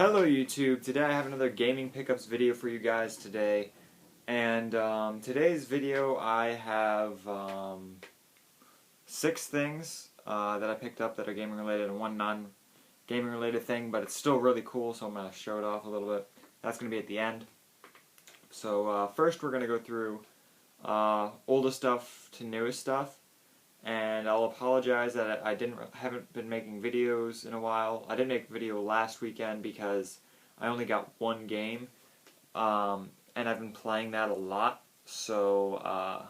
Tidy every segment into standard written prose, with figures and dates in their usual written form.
Hello YouTube, today I have another gaming pickups video for you guys today, and today's video I have 6 things that I picked up that are gaming related and one non-gaming related thing, but it's still really cool, so I'm going to show it off a little bit. That's going to be at the end. So first we're going to go through oldest stuff to newest stuff. And I'll apologize that I haven't been making videos in a while. I didn't make a video last weekend because I only got one game, and I've been playing that a lot, so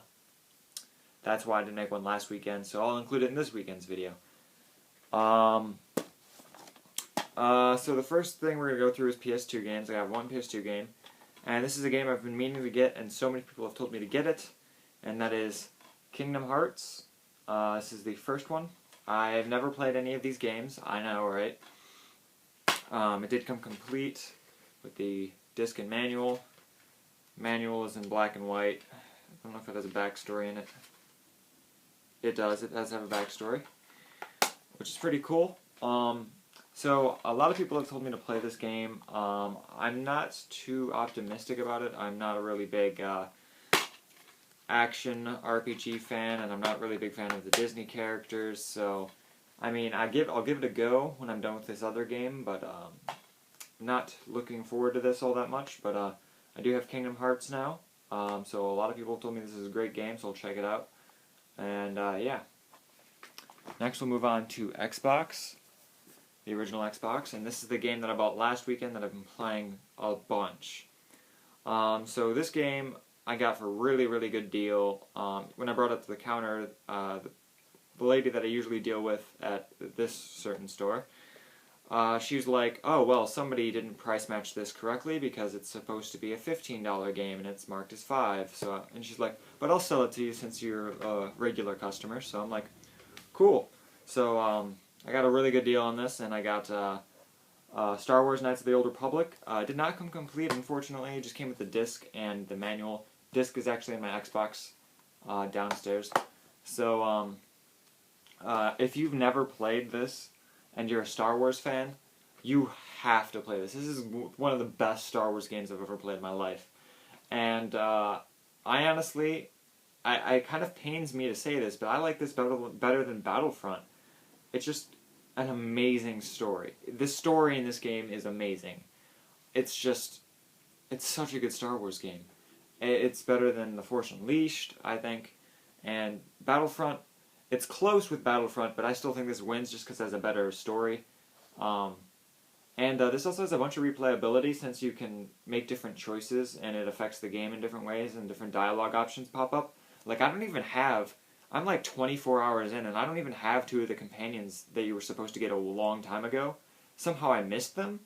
that's why I didn't make one last weekend, so I'll include it in this weekend's video. So the first thing we're going to go through is PS2 games. I have one PS2 game, and this is a game I've been meaning to get, and so many people have told me to get it, and that is Kingdom Hearts. This is the first one. I've never played any of these games. I know, right? It did come complete with the disc and manual. Manual is in black and white. I don't know if it has a backstory in it. It does. It does have a backstory, which is pretty cool. So a lot of people have told me to play this game. I'm not too optimistic about it. I'm not a really big action RPG fan, and I'm not really a big fan of the Disney characters, so I mean I'll give it a go when I'm done with this other game, but I'm not looking forward to this all that much, but I do have Kingdom Hearts now, so a lot of people told me this is a great game, so I'll check it out, and yeah. Next we'll move on to Xbox, the original Xbox, and this is the game that I bought last weekend that I've been playing a bunch. So this game I got for a really good deal. When I brought it up to the counter, the lady that I usually deal with at this certain store, she was like, "Oh well, somebody didn't price match this correctly because it's supposed to be a $15 game and it's marked as $5." So, and she's like, "But I'll sell it to you since you're a regular customer." So I'm like, "Cool." So I got a really good deal on this, and I got Star Wars Knights of the Old Republic. Did not come complete, unfortunately. It just came with the disc and the manual. Disc is actually in my Xbox downstairs. So if you've never played this and you're a Star Wars fan, you have to play this. This is one of the best Star Wars games I've ever played in my life. And I honestly, it kind of pains me to say this, but I like this better than Battlefront. It's just an amazing story. The story in this game is amazing. It's such a good Star Wars game. It's better than The Force Unleashed, I think, and Battlefront, it's close with Battlefront, but I still think this wins just because it has a better story. This also has a bunch of replayability since you can make different choices and it affects the game in different ways and different dialogue options pop up. Like, I'm like 24 hours in and I don't even have 2 of the companions that you were supposed to get a long time ago. Somehow I missed them.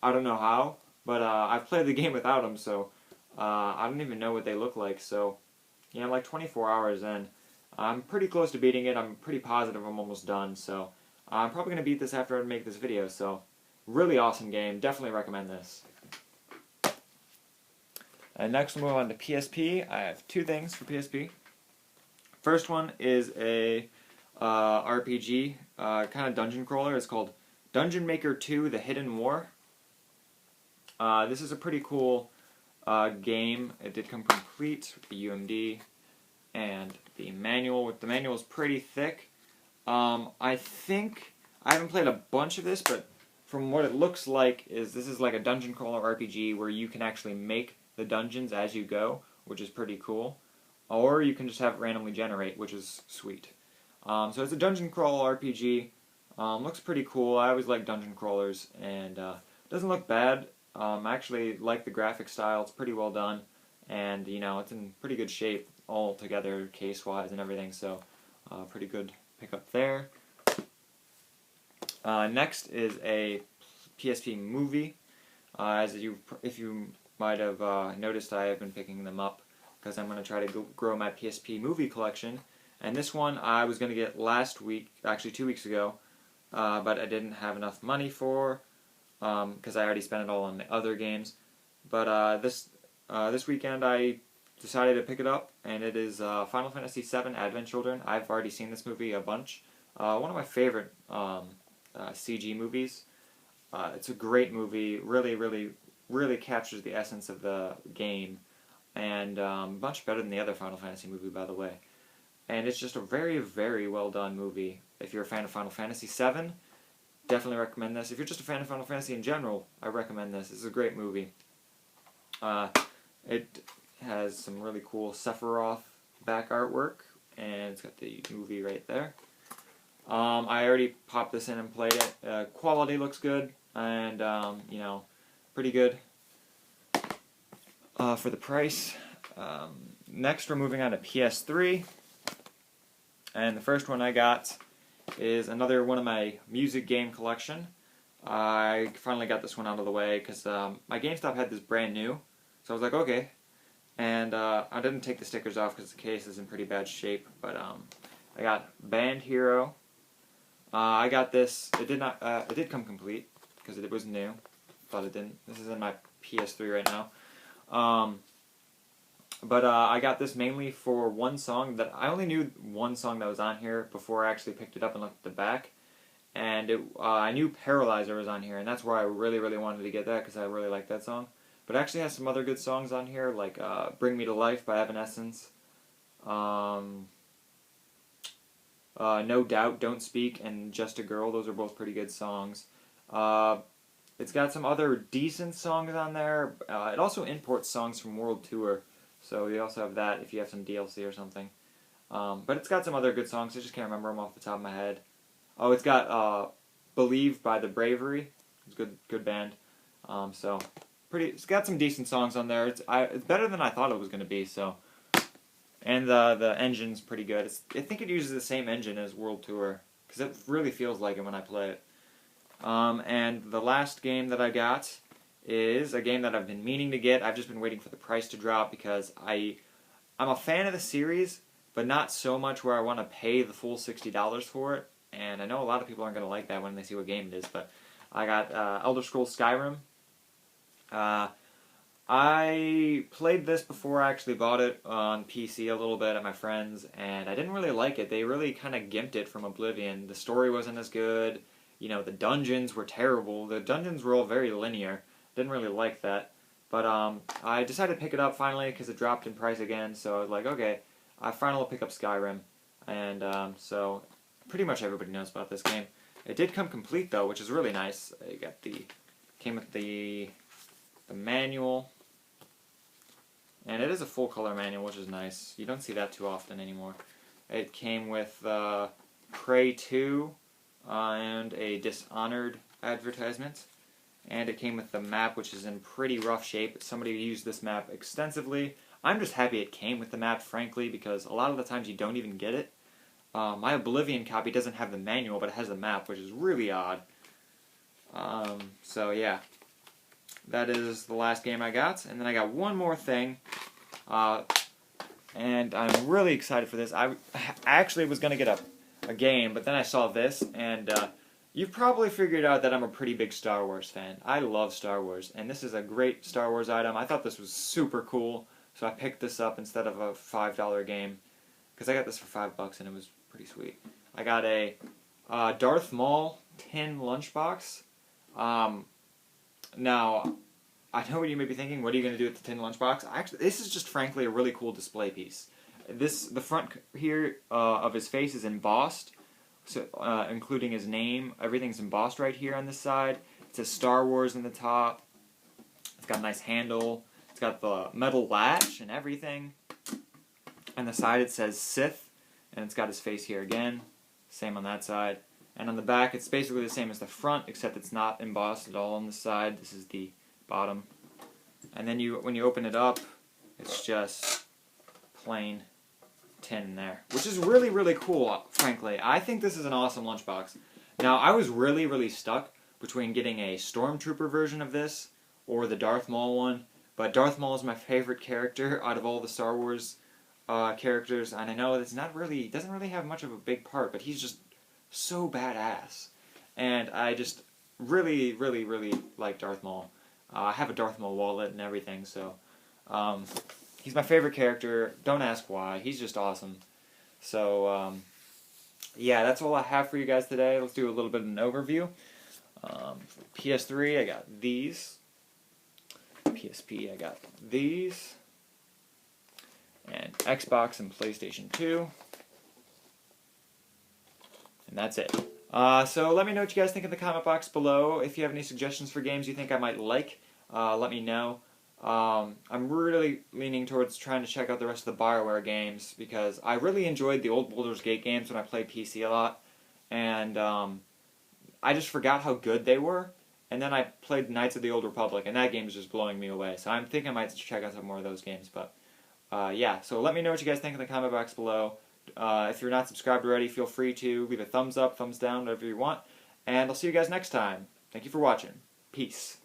I don't know how, but I've played the game without them, so I don't even know what they look like, so yeah, I'm like 24 hours in. I'm pretty close to beating it. I'm pretty positive I'm almost done, so I'm probably going to beat this after I make this video, so really awesome game. Definitely recommend this. And next we'll move on to PSP. I have 2 things for PSP. First one is a RPG, kind of dungeon crawler. It's called Dungeon Maker 2: The Hidden War. This is a pretty cool game. It did come complete with the UMD and the manual. The manual is pretty thick. I think I haven't played a bunch of this, but from what it looks like, this is like a dungeon crawler RPG where you can actually make the dungeons as you go, which is pretty cool. Or you can just have it randomly generate, which is sweet. So it's a dungeon crawler RPG. Looks pretty cool. I always like dungeon crawlers, and doesn't look bad. I actually like the graphic style. It's pretty well done, and you know, it's in pretty good shape all together, case-wise and everything. So, pretty good pickup there. Next is a PSP movie. If you might have noticed, I have been picking them up because I'm going to try to grow my PSP movie collection. And this one I was going to get last week, actually 2 weeks ago, but I didn't have enough money for. Because I already spent it all on the other games. But this weekend I decided to pick it up, and it is Final Fantasy VII Advent Children. I've already seen this movie a bunch. One of my favorite CG movies. It's a great movie. Really, really, really captures the essence of the game, and much better than the other Final Fantasy movie, by the way. And it's just a very, very well done movie. If you're a fan of Final Fantasy VII, definitely recommend this. If you're just a fan of Final Fantasy in general, I recommend this. This is a great movie. It has some really cool Sephiroth back artwork, and it's got the movie right there. I already popped this in and played it. Quality looks good, and you know, pretty good for the price. Next, we're moving on to PS3, and the first one I got is another one of my music game collection. I finally got this one out of the way because my GameStop had this brand new, so I was like, okay. And I didn't take the stickers off because the case is in pretty bad shape. But I got Band Hero. I got this. It did not. It did come complete because it was new. Thought it didn't. This is in my PS3 right now. But I got this mainly for one song that I only knew one song that was on here before I actually picked it up and looked at the back. And I knew Paralyzer was on here, and that's where I really, really wanted to get that because I really like that song. But it actually has some other good songs on here, like Bring Me to Life by Evanescence. No Doubt, Don't Speak, and Just a Girl. Those are both pretty good songs. It's got some other decent songs on there. It also imports songs from World Tour, so you also have that if you have some DLC or something. But it's got some other good songs. I just can't remember them off the top of my head. Oh, it's got Believe by The Bravery. It's a good band. So it's got some decent songs on there. It's better than I thought it was going to be. So, and the engine's pretty good. I think it uses the same engine as World Tour because it really feels like it when I play it. And the last game that I got is a game that I've been meaning to get. I've just been waiting for the price to drop because I'm a fan of the series, but not so much where I want to pay the full $60 for it. And I know a lot of people aren't going to like that when they see what game it is, but I got Elder Scrolls Skyrim. I played this before I actually bought it on PC a little bit at my friends, and I didn't really like it. They really kind of gimped it from Oblivion. The story wasn't as good. You know, the dungeons were terrible. The dungeons were all very linear. Didn't really like that. But I decided to pick it up finally because it dropped in price again, so I was like, okay, I finally will pick up Skyrim. And so pretty much everybody knows about this game. It did come complete though, which is really nice. It came with the manual, and it is a full color manual, which is nice. You don't see that too often anymore. It came with Prey 2 and a Dishonored advertisement, and it came with the map, which is in pretty rough shape. Somebody used this map extensively. I'm just happy it came with the map, frankly, because a lot of the times you don't even get it. My Oblivion copy doesn't have the manual, but it has the map, which is really odd. So yeah, that is the last game I got. And then I got one more thing, and I'm really excited for this. I actually was going to get a game, but then I saw this, and you've probably figured out that I'm a pretty big Star Wars fan. I love Star Wars, and this is a great Star Wars item. I thought this was super cool, so I picked this up instead of a $5 game, because I got this for $5 and it was pretty sweet. I got a Darth Maul tin lunchbox. Now, I know what you may be thinking. What are you going to do with the tin lunchbox? Actually, this is just frankly a really cool display piece. The front here of his face is embossed, so including his name. Everything's embossed right here on this side. It says Star Wars in the top. It's got a nice handle. It's got the metal latch and everything. On the side it says Sith, and it's got his face here again. Same on that side. And on the back it's basically the same as the front, except it's not embossed at all on the side. This is the bottom. And then when you open it up, it's just plain tin there, which is really, really cool, frankly. I think this is an awesome lunchbox. Now, I was really, really stuck between getting a Stormtrooper version of this or the Darth Maul one, but Darth Maul is my favorite character out of all the Star Wars characters, and I know doesn't really have much of a big part, but he's just so badass. And I just really, really, really like Darth Maul. I have a Darth Maul wallet and everything, so he's my favorite character. Don't ask why. He's just awesome. So yeah, that's all I have for you guys today. Let's do a little bit of an overview. For PS3, I got these. PSP, I got these. And Xbox and PlayStation 2. And that's it. So let me know what you guys think in the comment box below. If you have any suggestions for games you think I might like, let me know. I'm really leaning towards trying to check out the rest of the BioWare games because I really enjoyed the old Baldur's Gate games when I played PC a lot. And I just forgot how good they were. And then I played Knights of the Old Republic, and that game is just blowing me away. So I'm thinking I might check out some more of those games. But yeah, so let me know what you guys think in the comment box below. If you're not subscribed already, feel free to leave a thumbs up, thumbs down, whatever you want. And I'll see you guys next time. Thank you for watching. Peace.